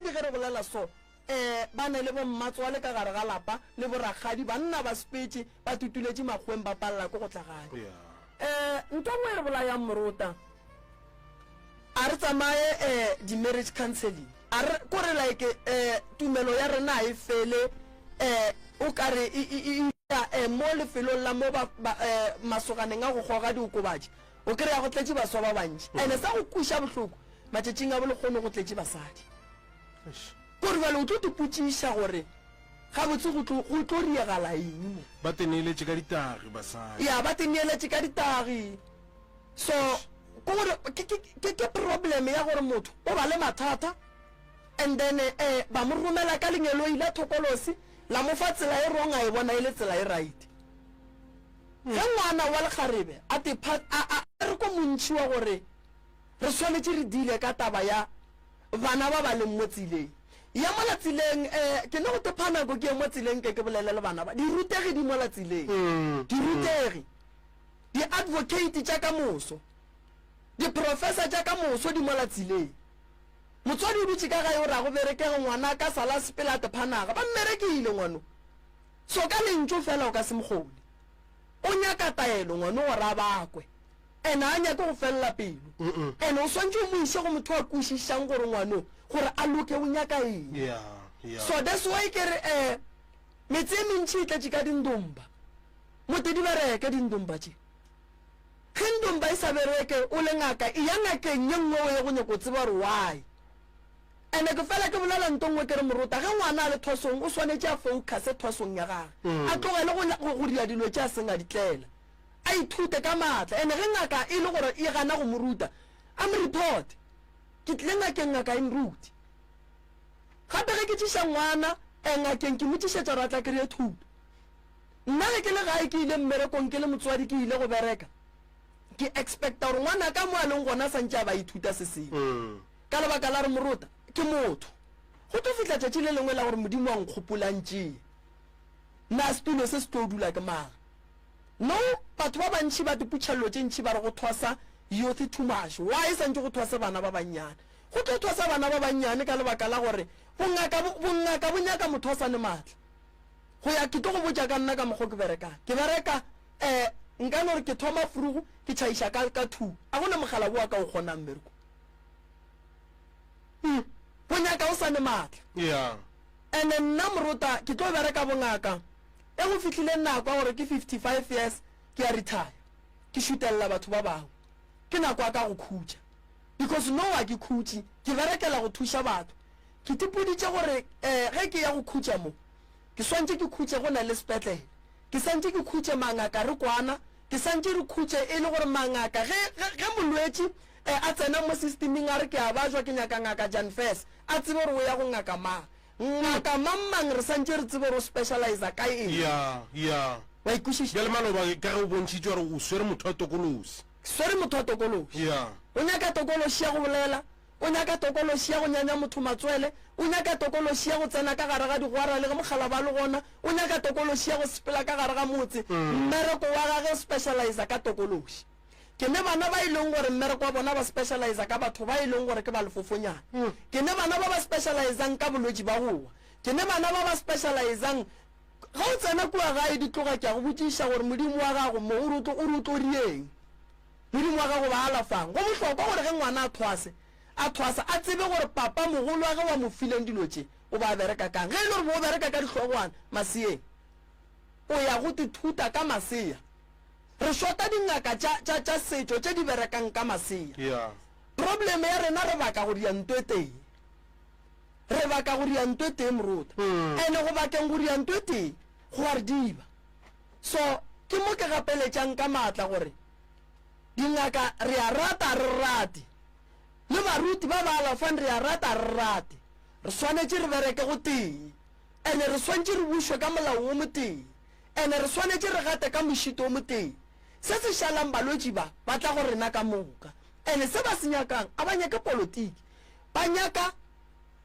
di ge re bolela so ba ne le bo mmatswale ka gare ga lapa le boragadi banna ba spetse ba tutuletse magweng ba palla ko go tla gae nto ngwe re bolaya Moruta a re tsamaye di-marriage counseling a re kore like tumelo ya rena e fele o kare mo lefelong la mo masoganeng a go goga diokobatši o kry ya go tletse baswa ba bantši ene sa go kuša bohloko matšatšing a bolekgone go tletse basadi kore bale o tlo tepotšiša gore ga botse go tlo riegala eng ba teneeletše ka ditagi basadi ya ba teneeletše ka ditagi so gore ke problem ya gore motho o ba le mathata and then ba mo romela ka lengelo ile thokolosi la mo fa tsela e wrong a e bona ile tsela e right ge ngwana wa lekgarebe a re ko montši wa gore re swanetse re dile ka taba ya bana ba ba leng mo tseleng ya mola tseleng ke ne go tephanako ke mo tseleng ke bolele le bana ba di rutegi di mola tseleng di rutegi di advocate tša ka moso di professor tša ka moso di mola tseleng motswadi o dutse ka gae o ra go berekege ngwana ka sala sepela tephanaga ba mmerekile ngwano so ka lentso fela o ka se mogole o nyaka taelo ngwano gore a bakwe ene a nyake go felela pelo ene o swantse o mo ise go motho a kwešišang gore ngwano gore a loke o nyaka eng so that's why ke re metse e mentši e tletše ka dindomba mote di bereke dindomba tše ge ndomba e sa bereke o le ngaka e ya ngakeng ye nngwe o ye go nyako o tseba gore why ene ke fela ke bolela ntongwe ke re Moruta ge ngwana a le thosong o swanetse a focuse thosong ya gage a tlogele go dira dilo tše a seng a ditlela a ithute ka maatla ene ge ngaka e le gore e gana go Moruta a mo report ke tlile ngakeng ngaka e nruti gape ge ke tšiša ngwana ngakeng ke mo tšišetša gore a tla kry-e thuto nna ge ke le gae ke ile mmerekong ke le motswadi ke ile go bereka ke expecta gore ngwana ka mo a leng gona santse a ba ithuta se sengwe ka lebaka la re Moruta ke motho go tlo fitla tšatši le lengwe la gore modimo wa nkgopolantšee nna setulo se se tlo dula ke maga no batho ba bantši ba diputšhalelo tše ntšhi ba re go thwasa youth too much why santse go thwase bana ba bannyane go tlo thwasa bana ba bannyane ka lebaka la gore bongaka bo nyaka motho a sane maatla go ya ke tlo go botša ka nna ka mokgwa ke berekang ke bereka nka no re ke thoma furugu ke tšhaiša ka 2 a gona mogala boa ka o kgonang mmereko bonyaka o sane maatla ene nna Moruta ke tlo bereka bongaka e go fitlhile nako gore ke 55 years ke a retire ke šutelela batho ba bangwe ke nako a ka go khutša because no wa ke khutši ke berekela go thuša batho ke tipoditše gore ge ke ya go khutša mo ke swantse ke khutše go na le sepetlele ke santse ke khutše mangaka re kwana ke santse re khutše e le gore mangaka ge molwetši a tsena mo systeming a re ke a bajwa ke nyaka ngaka Jan Fes a tsebe gore o ya go ngaka ngaka mang re santse re tsebe gore o specialize ka eng wa ikušiša bjale maloba ka ge o bontšhitše gore o swere motho wa tokolosi swere motho wa tokološi o nyaka tokološi ya go bolela o nyaka tokološi ya go nyanya motho matswele o nyaka tokološi ya go tsena ka gare ga digwara le ge mogala ba le gona o nyaka tokološi ya go sepela ka gare ga motse mmereko wa gage specialize ka tokološi ke ne bana ba ileng gore mmereko wa bona ba specialize ka batho ba ileng gore ke ba lefofonyana ke ne bana ba specializang ka bolwetši ba gowa ke ne bana ba specializang ga o tsena kua gae di tloga ke a go botšiša gore modimo wa gago mo o ruto rieng modimo wa gago ba alafang go bohlokwa gore ge ngwana a thwasa a tsebe gore papa mogolo wa ge wa mo fileng dilo tše o ba bereka kang ge e le gore bo o bereka ka dihlogwana maseeng o ya go dithuta ka masea re shota dingaka tša setšo tše di berekang ka masea problem ya rena re baka go diantwe teng Moruta ene go bakeng go diantwe teng go a re diba so ke mo ke gapeletšang ka maatla gore dingaka re a rata re rate le baruti ba ba alafang re a rata re rate re swanetše re bereke go teng ene re swantše re bušwe ka molao o mo teng ene re swanetše re gate ka mošito o mo teng se se šalang balwetši ba tla go rena ka moka ene se ba se nyakang a ba nyake polotiki ba nyaka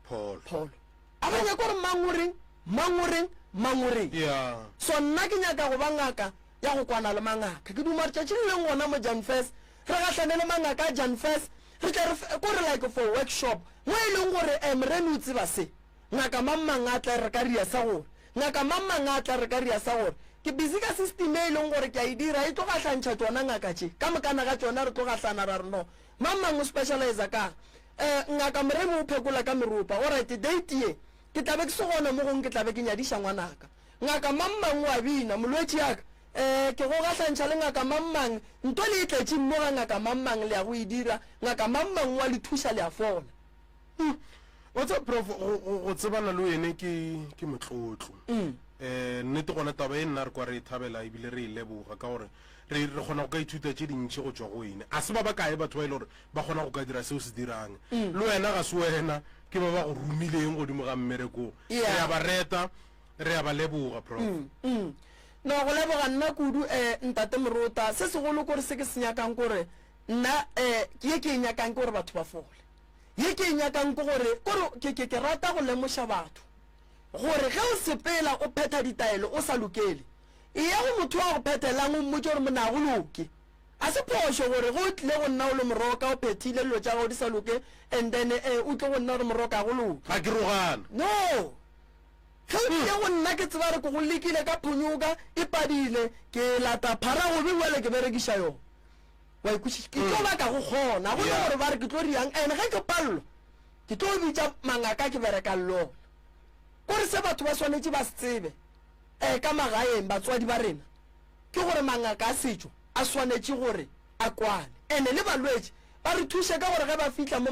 pholo a ba nyaka gore mangoreng so nna ke nyaka go ba ngaka ya go kwana le mangaka ke duma tšatši le leng gona mo Jan Fes re gahlane le mangaka a Jan Fes re tla re kore like for workshop mo e leng gore moremi o tseba se ngaka mamang a tla re ka ria sa gore ngaka mamang a tla re ka ria sa gore ke busy ka system e leng gore ke a dira e tlo ga tlantšha tsona ngaka tše ka mokana ga tsona re tlo ga tlana ra re no mamang o specialize ka ngaka moremi o phekola ka meropa alright date ye ke tlabe ke se gona mo gong ke tlabe ke nyadiša ngwanaka ngaka mamang wa bina molwetši yaka ke go gatlantšha le ngaka mamang nto le e tletše mo ga ngaka mamang le ya go e dira ngaka mamang wa le thuša le a fola wa tsa prof go tsebana le ene ke motlotlo nnete gona taba e nna re kwa re e thabela ebile re e leboga ka gore re kgona go ka ithuta tše dintšhi go tswa go ene a se ba ba kae batho ba e le gore ba kgona go ka dira seo se dirang le wena ga se wena ke ba ba go romileng godimo ga mmerekong re a ba reta re a ba leboga prof no go leboga nna kudu ntate morota se segolo kore se ke se nyakang kore nna ke ye ke e nyakang kore batho ba fole ye ke e nyakang ke gore ke rata go lemoša batho gore ge o sepela o phetha ditaelo o sa lokele e ya go motho wa go phethelang o mmotse gore mona go loke a se phošo gore go tlile go nna o le moroka o phethile dilo tša gago di sa loke and then o tle go nna gore moroka go loke ga ke rogana no ge o tlile go nna ke tseba re ko go lekile ka phonyoka e padile ke lata phara gobe wele ke berekiša yone wa ikwešiša ke tlo baka go kgona go le gore ba re ke tlo riang and ge ke pallo ke tlo bitša mangaka ke bereka lona gore se batho ba swanetše ba se tsebe ka magaeng batswadi ba rena ke gore mangaka a setšo a swanetše gore a kwane ene le balwetše ba re thuše ka gore ge ba fitlha mo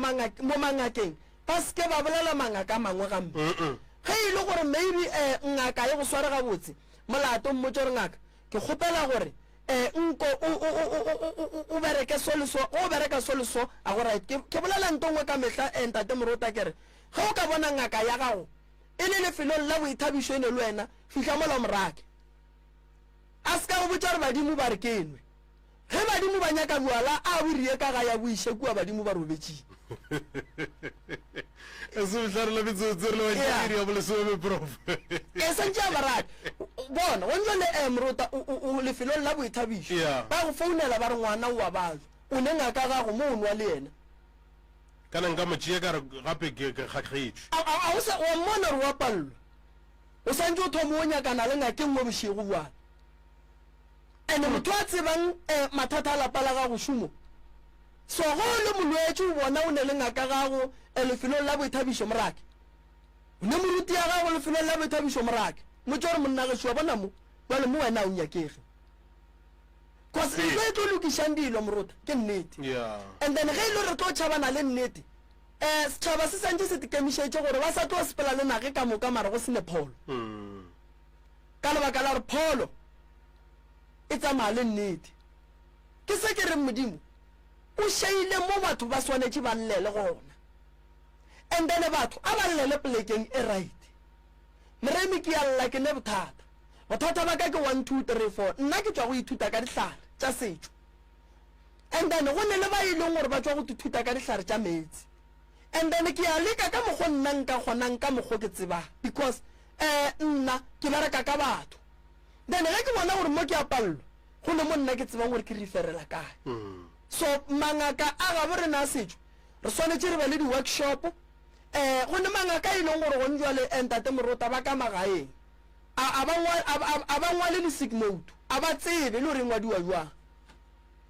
mangakeng ba seke ba bolela mangaka a mangwe gampe ge e le gore maybe ngaka ye go sware gabotse molato mmotse gore ngaka ke kgopela gore nko o bereke so le so o bereka so le so a go right ke bolela ntongwe ka mehla ntate morota kere ge o ka bona ngaka ya gago e le lefelong la boithabišo ene le wena fitlha mola morake a se ka go botsa gore badimo ba re kenwe ge badimo ba nyaka boala a borie ka ga ya boiše kua badimo ba robetšeng e santse a barate bona go ntse le morota o lefelong la boithabišo ba go founela ba re ngwana o a balwa o ne ngaka gago mo o nwa le ena kana nka motšea ka re gape ke kgakgetšwe wa mmona re wa pallwa o santse o thomo o nyakana le ngakeng mo bošego boana ande motho a tsebang mathata a lapa la gago šomo so go le molwetše o bona o ne le ngaka gago lefelong la boithabišo morake o ne moruti ya gago lefelong la boithabišo morake motse gore monnageši wa bona mo jale mo wena o nyakege cause ntho e tlo lokišang dilo morota ke nnete and then ge e le re tlo tšhabana le nnete setšhaba se santse se tekemišetše gore ba sa tlo sepela le nage ka moka mara go sene pholo ka lebaka la gore pholo e tsamaya le nnete ke se ke reng modimo o šeile mo batho ba swanetše ba llele gona and then batho a ba llele plekeng e right moremi ke ya lla ke ne bothata ba ka ke 1 2 3 4 nna ke tswa go ithuta ka dihlare tša setšo and then go ne le ba e leng gore ba tswa go ithuta ka dihlare tša metsi and then ke ya leka ka mokgwa nna nka kgonang ka mokgwa ke tseba because nna ke bereka ka batho then ge ke bona gore mo ke a pallo go ne mo nna ke tsebang gore ke referela kae so mangaka a ga bo rena setšo re swanetše re be le di-workshop go ne mangaka e leng gore go njwale ntate morota ba ka magaeng a ba ngwale le-sick note a ba tsebe le gore ngwadiwa jwang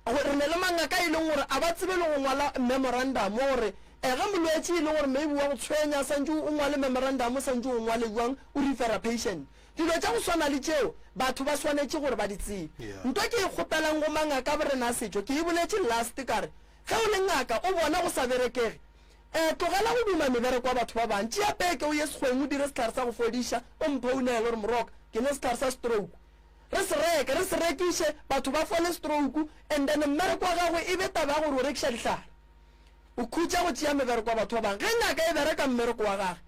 re ne le mangaka e leng gore a ba tsebe le go ngwala memorandum gore ge molwetše e leng gore maybe wa go tshwenya santse o ngwale memorandum santse o ngwale jwang o refera patient dilo tša go swana le tšeo batho ba swanetše gore ba di tsebe nto ke e kgopelang go mangaka bo rena setšo ke e boletše last kare ge o le ngaka o bona go sa berekege tlogela go duma mebereko wa batho ba bantši ya peke o ye sekgweng o dire setlhare sa go fodiša o mphounele gore moroka ke ne setlhare sa stroke re se rekiše batho ba fole stroke and then mmereko wa gago e be taba ya gore o rekiša ditlhare o khutša go tšea mebereko wa batho ba bangwe ge ngaka e bereka mmereko wa gage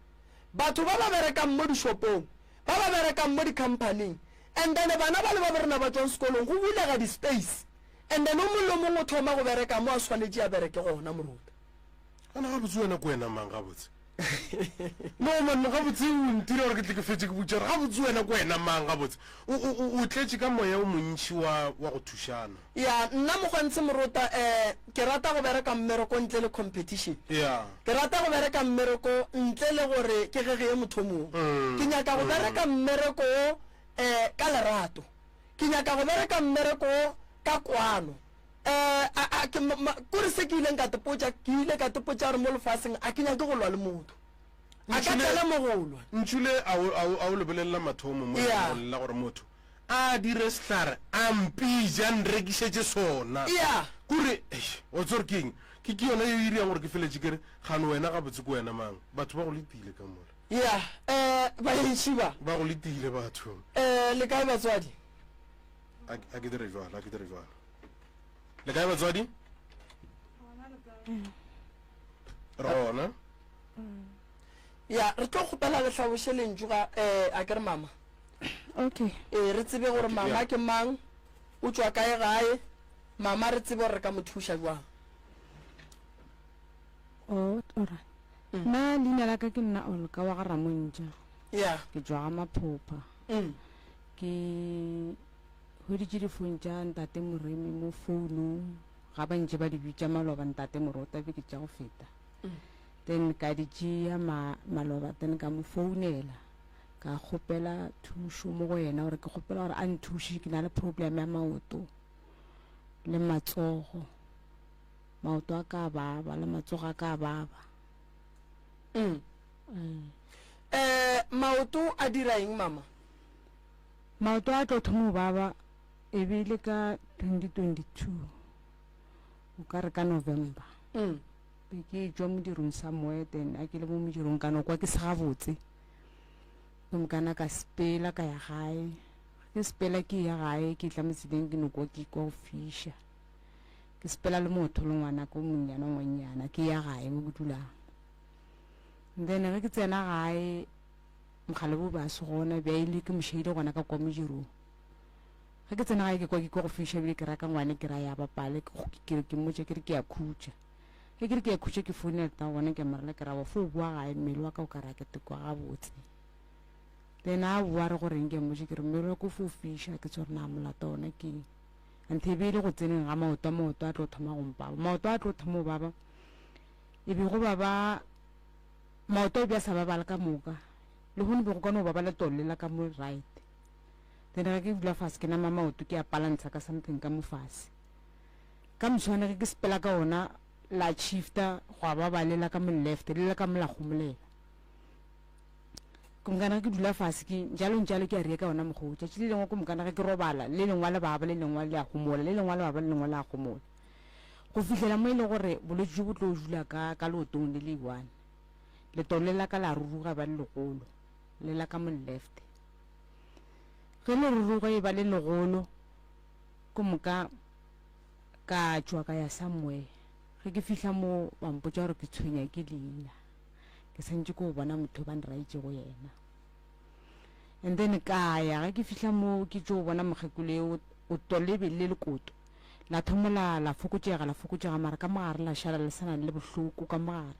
batho ba ba berekang mo dishopong ba ba berekang mo di-companying and then bana ba le ba borena ba tswang sekolong go bulega di-space and then o mollo mongwe o thoma go bereka mo a tshwanetše a bereke gona moruta ana gabotse wena ko wena mang gabotse no man ga botse o ntire gore ke tle ke fetse ke butse gore ga botse wena ko wena mang ga botse o tletse ka moya o montši wa go thušana ya nna mogwantse morota ke rata go bereka mmereko ntle le competition ya ke rata go bereka mmereko ntle le gore ke gege motho mongwe ke nyaka go bereka mmereko ka lerato ke nyaka go bereka mmereko ka kwano kore se ke ileng ka tepotsa ke ile ka tepotsa gore mo lefaseng a ke nyake go lwa le motho a ka tlela mogolwa ntšhule a o lebelela mathomo mo la gore motho a dire setlare a mpija nrekišetse sona kore o tsore keng ke yona yo iriang gore ke feletse kere gane wena ga botse ko wena mang batho ba go letile ka mola baentšhiba ba go letile batho le kae batswadi a ke dire jwalo le kae batswadi rona ya re tlo kgopela letlhabošeleng juga a kere mama okay re tsebe gore mama ke mang o tswa kae gae mama re tsebe gore re ka mo thuša jwang alright nna leina la ka ke nna Olka wa ga Ramontša ke tswa ga Maphopa ke hoditše difounu tša ntate Moremi mo founung ga ba ntše ba di bitša Maloba ntate Morota be ke tša go feta then ka di tšea Maloba then ka mo founela ka kgopela thušo mo go yena gore ke kgopela gore a nthuše ke na le problem ya maoto le matsogo maoto a ka baba le matsogo a ka baba maoto a dira eng mama maoto a tlo thomo baba e bile ka 2022 o ka re ka November be ke tswa mo dirong sa moe then a ke le mo dirong ka no kwa ke sa botse mo kana ka spela ka ya gae ke spela ke ya gae ke tla mo tsideng ke no kwa ke go fisha ke spela le motho le ngwana ko monyana ngwanyana ke ya gae mo dulang then re ke tsena gae mogale bo ba se gona be ile ke moshedi gona ka kwa mo dirong ga ke tsena gae ke kwa ke go fisha be ke raka ngwane ke ra ya bapale ke mo ke ke ya khutša ke ya khutša ke phone ta bona ke marela ke ra bo fo bua gae mmele wa ka o ka ra ke te kwa ga botse then a bua re gore nke mo ke re mmele ko fo fisha ke tsore na molata ona ke ante be ile go tseneng ga maoto a tlo thoma go mpa maoto a tlo thoma baba e be go baba maoto bja sa baba le ka moka le hone be go kana baba le tolela ka mo right then re ke bula fast ke na maoto ke a balance ka something ka mo fase ka mtshwana ke spela ka ona la shifta go baba le la ka mo left le la ka mo la gomolela kumgana ke dula fase ke jalo ke a re ka ona mogotsa tšile lengwe ko mokana ke robala le lengwa le baba le lengwa le a gomola le lengwa le baba le lengwa le a gomola go fihlela mo ile gore bolwetse jo bo tlo dula ka lotong le le one le tolela ka la ruruga ba le legolo le la ka mo left ge le ruruga e ba le legolo ko moka ka tswa ka ya somewhere ge ke fihla mo ba mpotsa gore ke tshwenya ke leina ke sentse ko bona motho ba nraitse go yena and then kaya ge ke fihla mo ke tšo bona mogekule o tolebe le lekoto la thomola la fokotšega mara ka mogare la šala le sana le bohloko ka mogare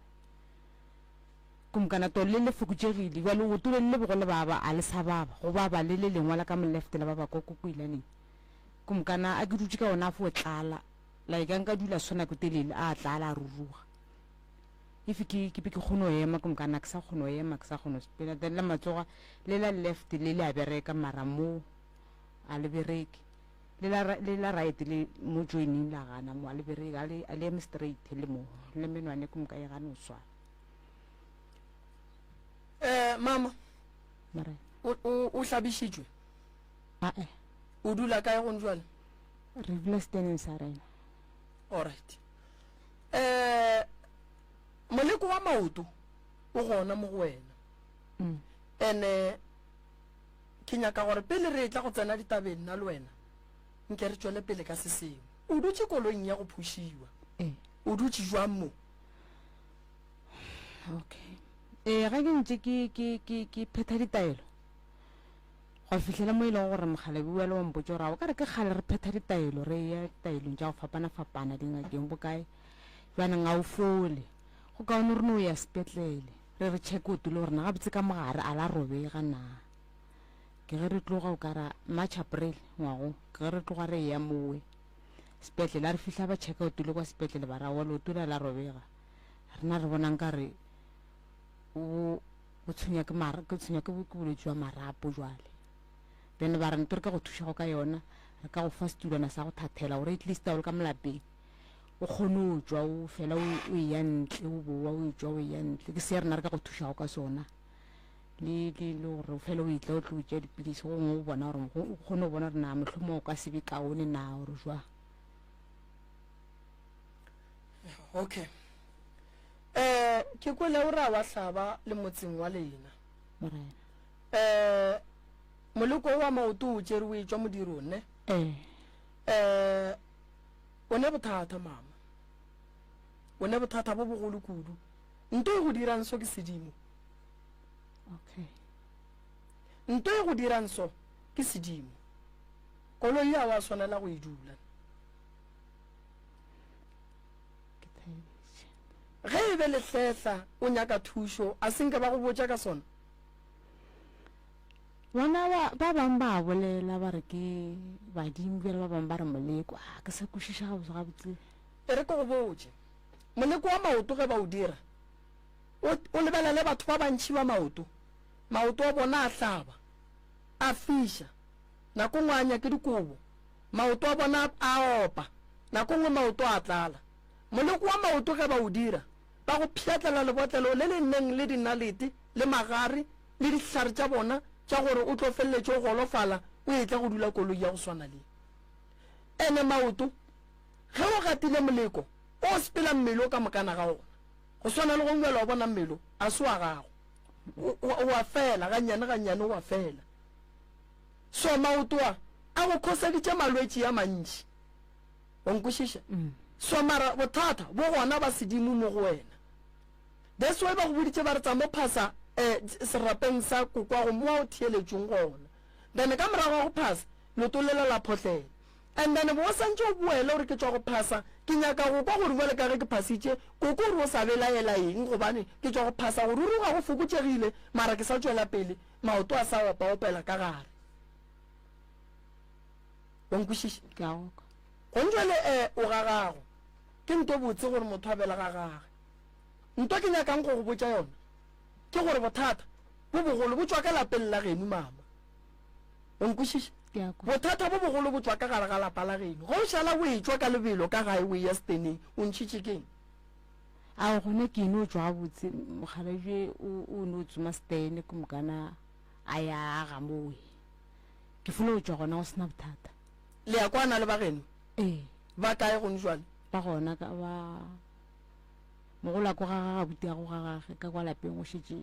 kumkana tole le fokotšegile ba le o tole le bogole baba a le sa baba go baba le lengwa la ka mo left la baba ko ilane kumkana a ke dutse ka ona fo tlala like nka dula sona ko telele a tlala a ruruga if ke kgono ema kumkana ke sa kgono ema ke sa kgono spela then la matsoga le la left le le a bereka mara mo a le bereke le la right le mo joining la gana mo a le bereka a le straight le mo le menwane kumka ya gana o swa mama mara o hlabishitšwe o dula kae go njwale re dula steneng sa rena alright moleko wa maoto o gona mo go wena ene ke nyaka gore pele re tla go tsena ditabeng nna le wena nke re tswele pele ka se sengwe o dutse kolong ya go phušiwa o dutse jwang mo okay ga ke ntse ke phetha ditaelo go fihlela mo e leng gore mogale bua le wampotse gore a o ka re ke kgale re phetha ditaelo re ya taelong tša go fapana dingakeng bokae jwaneng a o fole go kaone re no ya sepetlele re check o tulo rena ga botse ka mogare a la robega na ke ge re tloga o kara March April ngwago ke ge re tloga re ya mowe sepetlele a re fihla ba checka o tulo kwa sepetlele ba ra wa lo tulo la robega rena re bonang ka re o tshwenya ke bolwetse jwa marapo jwale then ba re nto re ka go thuša go ka yona re ka go fa setulwana sa go thathela gore at least a ka molapeng o kgone o tswa o fela o e ya ntle o boa o tswa o e ya ntle ke se rena re ka go thuša go ka sona le gore o fela o itla o tlo o tšea dipilisi gongwe o bona gore o kgone o bona gore na mohlomong o ka se be kaone na gore jwa okay ke kwele o ra wa hlaba le motseng wa lena morena moleko wa maoto o tšere o e tšwa modiro ne o ne bothata mama o ne bothata bo bogolo kudu nto e go dirang so ke sedimo okay nto e go dirang so ke sedimo koloi ya wa swanela go e dula ge e be lehletla o nyaka thušo a senke ba go botša ka sona bona ba bang ba bolela ba re ke badimo bjale ba bang ba re moleko ke sa kwešiša gabotse e re ke go botše moleko wa maoto ge ba o dira o lebelele batho ba bantšhi ba maoto wa bona a hlaba a fiša nako ngwe a nyake dikobo maoto wa bona a opa nako ngwe maoto a tlala moleko wa maoto ge ba o dira ba go pšhatlela lebotlelo le le nneng le dinalete le magare le dihlare tša bona tša gore o tlo feleletse o golofala o etla go dula koloi ya go swana le ene maoto ge o gatile moleko o sepela mmele o ka mokana ga ona go swana le go ngwela wa bona mmele a se wa gago o a fela gannyane o a fela so maoto a go khoseditše malwetse ya mantši o nkwešiša so mara bothata bo gona ba sedimo mo go wena that's why ba go boditše ba re tsa mo phasa serapeng sa kokwago mo o theeletseng gona then ka morago wa go phasa lotolela la photlela and then bo santse o boela gore ke tswa go phasa ke nyaka go kwa gore bole ka ge ke phasitše koko gore o sa belaela eng gobane ke tswa go phasa gore uri ga go fokotšegile mara ke sa tswela pele maoto a sa opa-opela ka gare o nkwešiše gonjale o gagago ke nto botse gore motho a bela ga gage nto ke nyakang go go botša yona ke gore bothata bo bogolo bo tswa ka lapeng la geno mama o nkwešiše bothata bo bogolo bo tswa ka gare ga lapa la geno go o šala o e tswa ka lebelo ka gae o ya steneng o ntšhitše keng a gone ke eno tswa botse mogalaje o ne o tsoma stene ko mokana a ya ga mowe ke fole o tswa gona go sena bothata le ya kwana le ba geno ba kae gone jwale ba gona ka ba mogola ko gaga buti ya go gagage ka kwa lapeng o šetse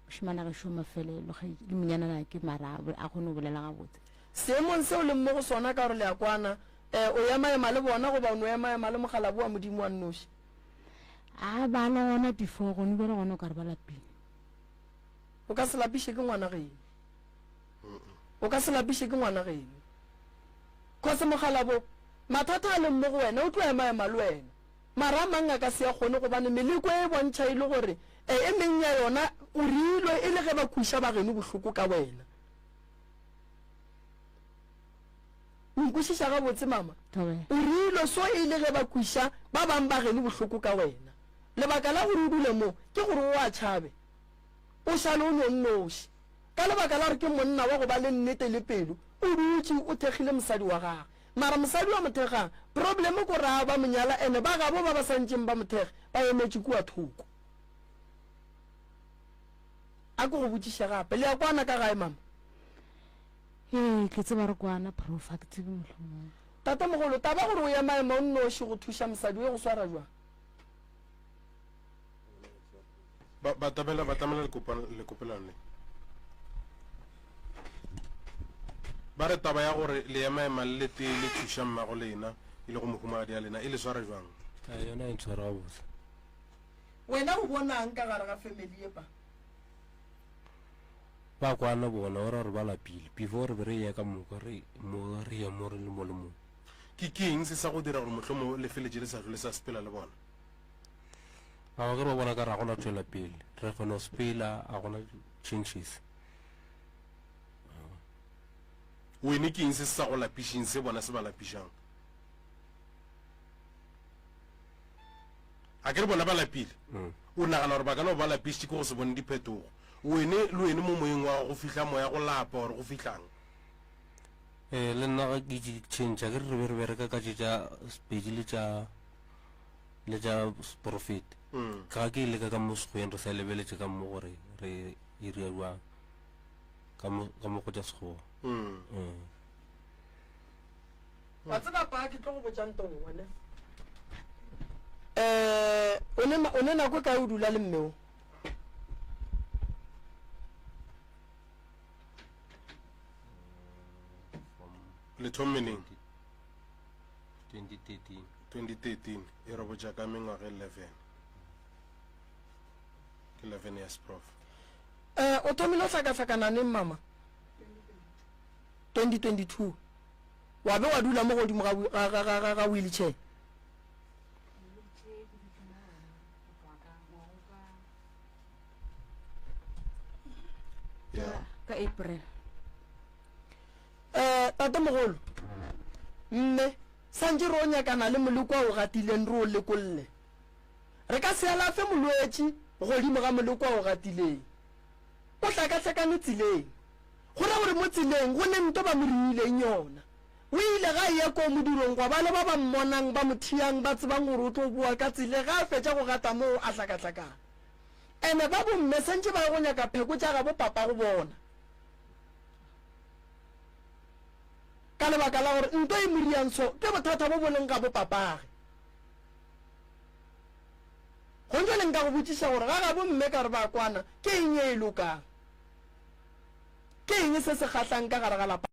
mošimana ge šo mafelelo le monyanana ke mara a kgone o bolela ga botse seemong seo le mo go sona ka gore le ya kwana o ema le bona goba o no ema le mogala boa modimo wa nnoši a ba le gona before gone bele gona o ka re ba lapeng o ka se lapiše ke ngwana geno o ka se lapiše ke ngwana geno ko se mogala bo mathata a leng mo go wena o tlo ema le wena mara a mang a ka se ya kgone gobane meleko e bontšha e le gore e meng ya yona o riilwe e le ge ba kweša ba geno bohloko ka wena o nkwešiša ga botse mama o riilwe so e le ge ba kweša ba bang ba geno bohloko ka wena lebaka la gore o dule mo ke gore o a tšhabe o šale o nonnoši ka lebaka la gore ke monna wa go ba le nnete le pelo o dutse o thekgile mosadi wa gage mara mosadi wa mothegang probleme ko raa ba monyala ene ba gabo ba ba santseng ba mothege ba emetše kua thoko a ko go botšiša gape le ya kwana ka gae mama ke tseba re kwana prof a ke tsebe mohlomong tata mogolo taba gore o ya maemo o nnoši go thuša mosadi we go swara jwang ba tamela lekopelane ba re taba ya gore le ema ema le te le thuša mmago lena e le go mohumadi ya lena e le swara jwang yona e ntshwara gabotse wena o bonang ka gare ga family e ba kwana bona ora re ba lapile before re be re ya ka moka re ya mo re le mo le mo ke eng se sa go dira gore mohlomong le feletše le sa tlole sa sepela le bona ga ba ke re ba bona ka ra gona tswela pele re kgona go spela a gona changes wene ke eng se sa go lapišeng se bona se ba lapišang a ke re bona ba lapile o nagana gore ba ka no ba lapišitše ke go se bone diphetogo wene le wene mo moyeng wa go fitlha moya go lapa gore go fitlhang le nna ga ke change ke re be re bereka ka tša spedi le tša profit ga ke leka ka mo sekgoeng re sa lebeletse ka mo gore re iriwa ka mo go tša sekgowa wa tseba pa ke tlo go botsang tong wena o ne nako ka o dula le mmeo le thommeneng 2013 e re botsa ka mengwaga 11 years prof o thomile o hlakahlakana neng mama 2022 wa be wa dula mo godimo ga wheelchair ka April tate mogolo mme santse re o nyakana le moleko wa o gatileng re o lekolle re ka se alafe molwetši godimo ga moleko wa o gatileng o hlakahlakane tseleng go ra gore mo tseleng go ne nto ba mo riileng yona o ile ga e ya ko modirong gwa bale ba ba mmonang ba mothiang ba tsebang gore o tlo boa ka tsele ga a fetša go gata moo a hlakahlakana ene ba bomme santse ba go nyaka pheko tša ga bo papa go bona ka lebaka la gore nto e moriang so ke bothata bo boleng ka bo papage go ntse leng ka go botšiša gore ga ga bomme ka re ba kwana ke eng e lokang ke eng se se kgatlang ka gare ga lapa